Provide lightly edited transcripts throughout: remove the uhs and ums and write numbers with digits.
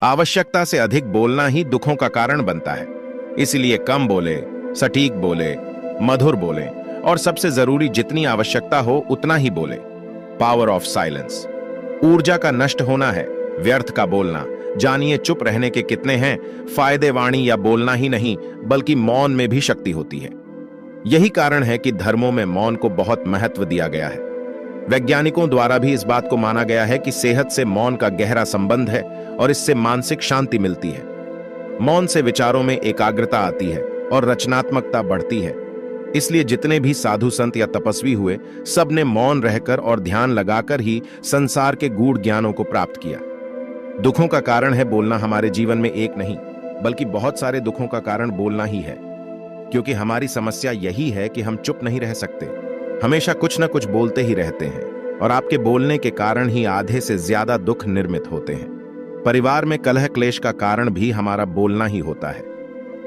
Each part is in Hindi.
आवश्यकता से अधिक बोलना ही दुखों का कारण बनता है। इसलिए कम बोले, सटीक बोले, मधुर बोले और सबसे जरूरी जितनी आवश्यकता हो उतना ही बोले। Power of silence. ऊर्जा का नष्ट होना है व्यर्थ का बोलना। जानिए चुप रहने के कितने हैं फायदे। वाणी या बोलना ही नहीं बल्कि मौन में भी शक्ति होती है। यही कारण है कि धर्मों में मौन को बहुत महत्व दिया गया है। वैज्ञानिकों द्वारा भी इस बात को माना गया है कि सेहत से मौन का गहरा संबंध है और इससे मानसिक शांति मिलती है। मौन से विचारों में एकाग्रता आती है और रचनात्मकता बढ़ती है। इसलिए जितने भी साधु संत या तपस्वी हुए, सब ने मौन रहकर और ध्यान लगाकर ही संसार के गूढ़ ज्ञानों को प्राप्त किया। दुखों का कारण है बोलना हमारे जीवन में एक नहीं बल्कि बहुत सारे दुखों का कारण बोलना ही है। क्योंकि हमारी समस्या यही है कि हम चुप नहीं रह सकते, हमेशा कुछ न कुछ बोलते ही रहते हैं और आपके बोलने के कारण ही आधे से ज्यादा दुख निर्मित होते हैं। परिवार में कलह क्लेश का कारण भी हमारा बोलना ही होता है।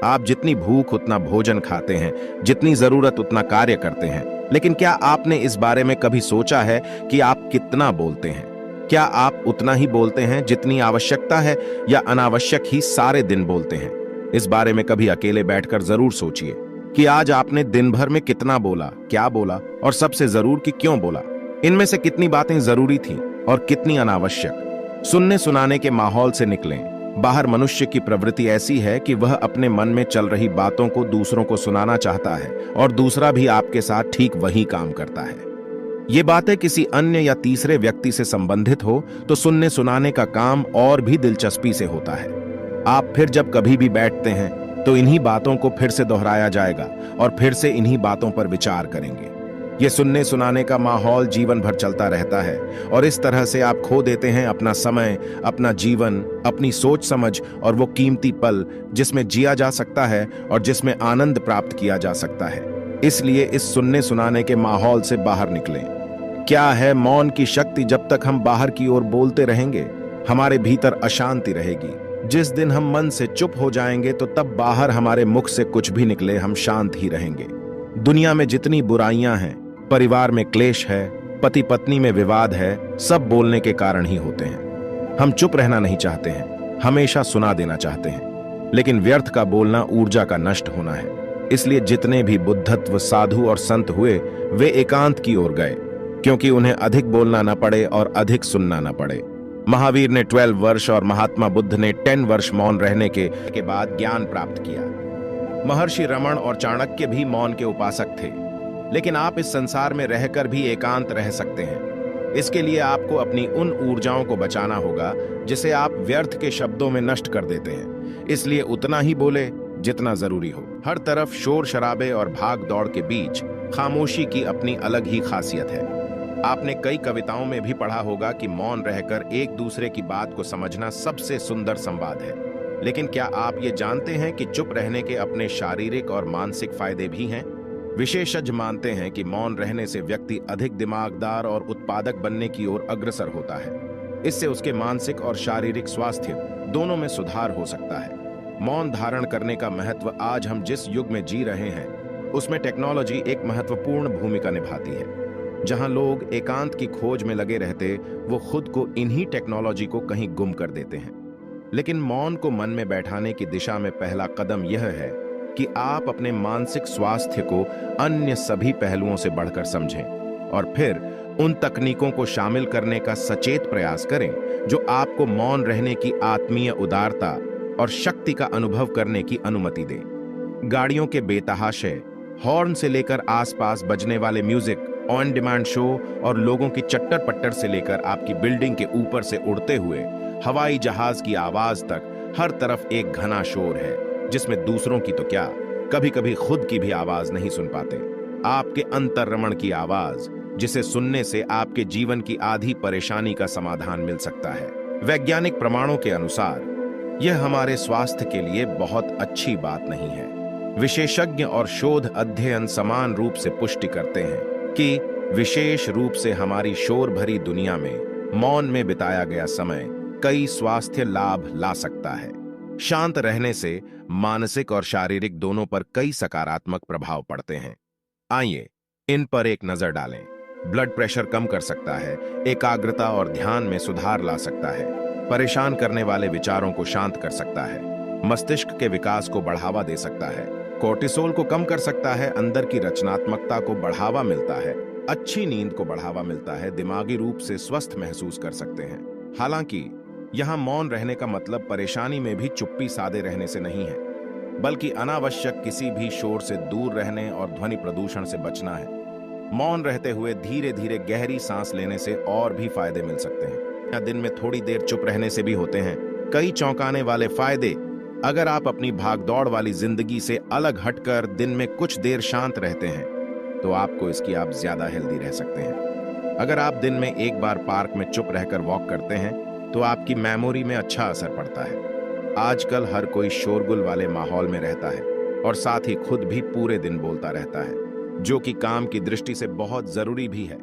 आप जितनी भूख उतना भोजन खाते हैं, जितनी जरूरत उतना कार्य करते हैं, लेकिन क्या आपने इस बारे में कभी सोचा है कि आप कितना बोलते हैं? क्या आप उतना ही बोलते हैं जितनी आवश्यकता है या अनावश्यक ही सारे दिन बोलते हैं? इस बारे में कभी अकेले बैठकर जरूर सोचिए कि आज आपने दिन भर में कितना बोला, क्या बोला और सबसे जरूर कि क्यों बोला। इनमें से कितनी बातें जरूरी थीं और कितनी अनावश्यक। सुनने सुनाने के माहौल से निकलें। बाहर मनुष्य की प्रवृत्ति ऐसी है कि वह अपने मन में चल रही बातों को दूसरों को सुनाना चाहता है और दूसरा भी आपके साथ ठीक वही काम करता है। ये बातें किसी अन्य या तीसरे व्यक्ति से संबंधित हो तो सुनने सुनाने का काम और भी दिलचस्पी से होता है। आप फिर जब कभी भी बैठते हैं तो इन्हीं बातों को फिर से दोहराया जाएगा और फिर से इन्हीं बातों पर विचार करेंगे। ये सुनने सुनाने का माहौल जीवन भर चलता रहता है और इस तरह से आप खो देते हैं अपना समय, अपना जीवन, अपनी सोच समझ और वो कीमती पल जिसमें जिया जा सकता है और जिसमें आनंद प्राप्त किया जा सकता है। इसलिए इस सुनने सुनाने के माहौल से बाहर निकलें। क्या है मौन की शक्ति? जब तक हम बाहर की ओर बोलते रहेंगे हमारे भीतर अशांति रहेगी। जिस दिन हम मन से चुप हो जाएंगे तो तब बाहर हमारे मुख से कुछ भी निकले हम शांत ही रहेंगे। दुनिया में जितनी बुराइयां हैं, परिवार में क्लेश है, पति पत्नी में विवाद है, सब बोलने के कारण ही होते हैं। हम चुप रहना नहीं चाहते हैं, हमेशा सुना देना चाहते हैं, लेकिन व्यर्थ का बोलना ऊर्जा का नष्ट होना है। इसलिए जितने भी बुद्धत्व साधु और संत हुए वे एकांत की ओर गए क्योंकि उन्हें अधिक बोलना न पड़े और अधिक सुनना न पड़े। महावीर ने 12 वर्ष और महात्मा बुद्ध ने 10 वर्ष मौन रहने के बाद ज्ञान प्राप्त किया। महर्षि रमण और चाणक्य भी मौन के उपासक थे। लेकिन आप इस संसार में रहकर भी एकांत रह सकते हैं। इसके लिए आपको अपनी उन ऊर्जाओं को बचाना होगा जिसे आप व्यर्थ के शब्दों में नष्ट कर देते हैं। इसलिए उतना ही बोले जितना जरूरी हो। हर तरफ शोर शराबे और भाग दौड़ के बीच खामोशी की अपनी अलग ही खासियत है। आपने कई कविताओं में भी पढ़ा होगा कि मौन रहकर एक दूसरे की बात को समझना सबसे सुंदर संवाद है। लेकिन क्या आप ये जानते हैं कि चुप रहने के अपने शारीरिक और मानसिक फायदे भी हैं? विशेषज्ञ मानते हैं कि मौन रहने से व्यक्ति अधिक दिमागदार और उत्पादक बनने की ओर अग्रसर होता है। इससे उसके मानसिक और शारीरिक स्वास्थ्य दोनों में सुधार हो सकता है। मौन धारण करने का महत्व आज हम जिस युग में जी रहे हैं उसमें टेक्नोलॉजी एक महत्वपूर्ण भूमिका निभाती है। जहां लोग एकांत की खोज में लगे रहते वो खुद को इन्हीं टेक्नोलॉजी को कहीं गुम कर देते हैं। लेकिन मौन को मन में बैठाने की दिशा में पहला कदम यह है कि आप अपने मानसिक स्वास्थ्य को अन्य सभी पहलुओं से बढ़कर समझें और फिर उन तकनीकों को शामिल करने का सचेत प्रयास करें जो आपको मौन रहने की आत्मीय उदारता और शक्ति का अनुभव करने की अनुमति दें। गाड़ियों के बेतहाशे हॉर्न से लेकर आसपास बजने वाले म्यूजिक, ऑन डिमांड शो और लोगों की चट्टर पट्टर से लेकर आपकी बिल्डिंग के ऊपर से उड़ते हुए हवाई जहाज की आवाज तक हर तरफ एक घना शोर है जिसमें दूसरों की तो क्या, कभी कभी खुद की भी आवाज नहीं सुन पाते। आपके अंतर्रमण की आवाज जिसे सुनने से आपके जीवन की आधी परेशानी का समाधान मिल सकता है। वैज्ञानिक प्रमाणों के अनुसार यह हमारे स्वास्थ्य के लिए बहुत अच्छी बात नहीं है। विशेषज्ञ और शोध अध्ययन समान रूप से पुष्टि करते हैं कि विशेष रूप से हमारी शोर भरी दुनिया में मौन में बिताया गया समय कई स्वास्थ्य लाभ ला सकता है। शांत रहने से मानसिक और शारीरिक दोनों पर कई सकारात्मक प्रभाव पड़ते हैं। आइए इन पर एक नजर डालें। ब्लड प्रेशर कम कर सकता है, एकाग्रता और ध्यान में सुधार ला सकता है, परेशान करने वाले विचारों को शांत कर सकता है, मस्तिष्क के विकास को बढ़ावा दे सकता है, कोर्टिसोल को कम कर सकता है, अंदर की रचनात्मकता को बढ़ावा मिलता है, अच्छी नींद को बढ़ावा मिलता है, दिमागी रूप से स्वस्थ महसूस कर सकते हैं। हालांकि यहाँ मौन रहने का मतलब परेशानी में भी चुप्पी साधे रहने से नहीं है, बल्कि अनावश्यक किसी भी शोर से दूर रहने और ध्वनि प्रदूषण से बचना है। मौन रहते हुए धीरे धीरे गहरी सांस लेने से और भी फायदे मिल सकते हैं, या दिन में थोड़ी देर चुप रहने से भी होते हैं कई चौंकाने वाले फायदे। अगर आप अपनी भागदौड़ वाली जिंदगी से अलग हटकर दिन में कुछ देर शांत रहते हैं तो आपको इसकी आप ज्यादा हेल्दी रह सकते हैं। अगर आप दिन में एक बार पार्क में चुप रहकर वॉक करते हैं तो आपकी मेमोरी में अच्छा असर पड़ता है। आजकल हर कोई शोरगुल वाले माहौल में रहता है और साथ ही खुद भी पूरे दिन बोलता रहता है, जो कि काम की दृष्टि से बहुत जरूरी भी है।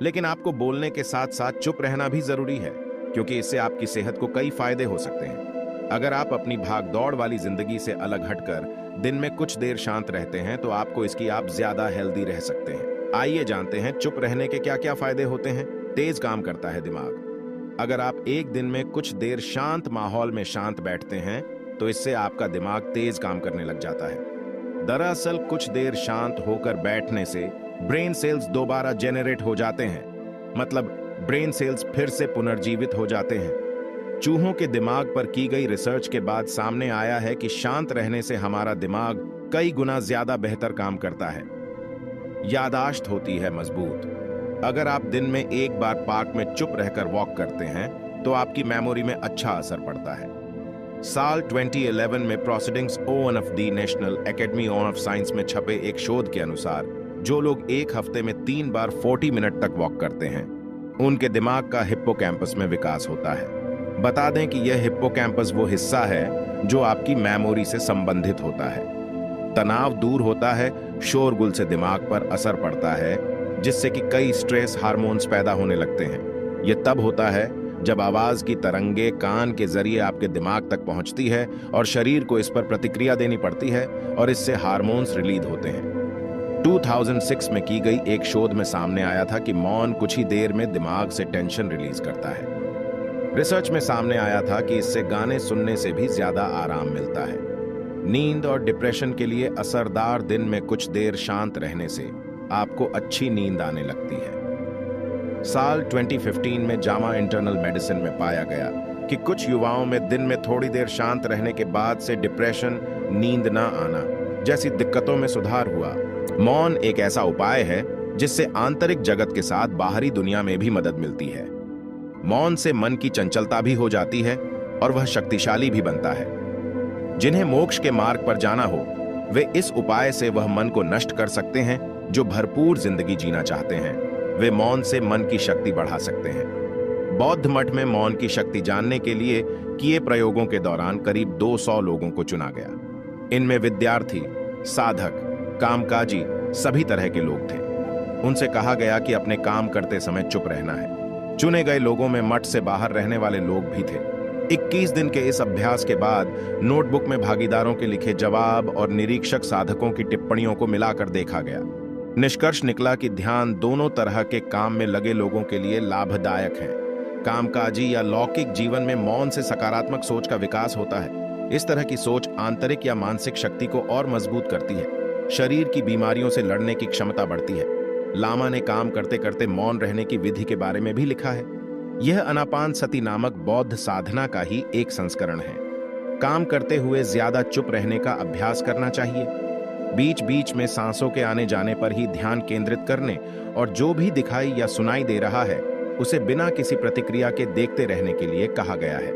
लेकिन आपको बोलने के साथ साथ चुप रहना भी जरूरी है, क्योंकि इससे आपकी सेहत को कई फायदे हो सकते हैं। अगर आप अपनी भागदौड़ वाली जिंदगी से अलग हटकर दिन में कुछ देर शांत रहते हैं तो आपको इसकी आप ज्यादा हेल्दी रह सकते हैं। आइए जानते हैं चुप रहने के क्या क्या फायदे होते हैं। तेज काम करता है दिमाग। अगर आप एक दिन में कुछ देर शांत माहौल में शांत बैठते हैं तो इससे आपका दिमाग तेज काम करने लग जाता है। दरअसल कुछ देर शांत होकर बैठने से ब्रेन सेल्स दोबारा जेनरेट हो जाते हैं, मतलब ब्रेन सेल्स फिर से पुनर्जीवित हो जाते हैं। चूहों के दिमाग पर की गई रिसर्च के बाद सामने आया है कि शांत रहने से हमारा दिमाग कई गुना ज्यादा बेहतर काम करता है। याददाश्त होती है मजबूत। अगर आप दिन में एक बार पार्क में चुप रहकर वॉक करते हैं तो आपकी मेमोरी में अच्छा असर पड़ता है। साल 2011 में proceedings ONFD national academy of science में छपे एक शोध के अनुसार जो लोग एक हफ्ते में 3 बार 40 मिनट तक वॉक करते हैं उनके दिमाग का हिप्पोकैम्पस में विकास होता है। बता दें कि यह हिप्पोकैम्पस वो हिस्सा है जो आपकी मेमोरी से संबंधित होता है। तनाव दूर होता है, शोरगुल से दिमाग पर असर पड़ता है, जिससे कि कई स्ट्रेस हार्मोन्स पैदा होने लगते हैं। यह तब होता है जब आवाज की तरंगे कान के जरिए आपके दिमाग तक पहुंचती है और शरीर को इस पर प्रतिक्रिया देनी पड़ती है और इससे हार्मोन्स रिलीज होते हैं। 2006 में की गई एक शोध में सामने आया था कि मौन कुछ ही देर में दिमाग से टेंशन रिलीज करता है। रिसर्च में सामने आया था कि इससे गाने सुनने से भी ज्यादा आराम मिलता है। नींद और डिप्रेशन के लिए असरदार दिन में कुछ देर शांत रहने से आपको अच्छी नींद आने लगती है। साल 2015 में जामा इंटरनल मेडिसिन में पाया गया कि कुछ युवाओं में दिन में थोड़ी देर शांत रहने के बाद से डिप्रेशन, नींद ना आना जैसी दिक्कतों में सुधार हुआ। मौन एक ऐसा उपाय है जिससे आंतरिक जगत के साथ बाहरी दुनिया में भी मदद मिलती है। मौन से मन की चंचलता भी हो जाती है और वह शक्तिशाली भी बनता है। जिन्हें मोक्ष के मार्ग पर जाना हो वे इस उपाय से वह मन को नष्ट कर सकते हैं जो भरपूर जिंदगी जीना चाहते हैं। वे मौन से मन की शक्ति बढ़ा सकते हैं। बौद्ध मठ में मौन की शक्ति जानने के लिए किए प्रयोगों के दौरान करीब 200 लोगों को चुना गया। इनमें विद्यार्थी, साधक, कामकाजी सभी तरह के लोग थे। उनसे कहा गया कि अपने काम करते समय चुप रहना है। चुने गए लोगों में मठ से बाहर रहने वाले लोग भी थे। 21 दिन के इस अभ्यास के बाद नोटबुक में भागीदारों के लिखे जवाब और निरीक्षक साधकों की टिप्पणियों को मिलाकर देखा गया। निष्कर्ष निकला कि ध्यान दोनों तरह के काम में लगे लोगों के लिए लाभदायक है। कामकाजी या लौकिक जीवन में मौन से सकारात्मक सोच का विकास होता है। इस तरह की सोच आंतरिक या मानसिक शक्ति को और मजबूत करती है। शरीर की बीमारियों से लड़ने की क्षमता बढ़ती है। लामा ने काम करते करते मौन रहने की विधि के बारे में भी लिखा है। यह अनापान सती नामक बौद्ध साधना का ही एक संस्करण है। काम करते हुए ज्यादा चुप रहने का अभ्यास करना चाहिए। बीच बीच में सांसों के आने जाने पर ही ध्यान केंद्रित करने और जो भी दिखाई या सुनाई दे रहा है उसे बिना किसी प्रतिक्रिया के देखते रहने के लिए कहा गया है।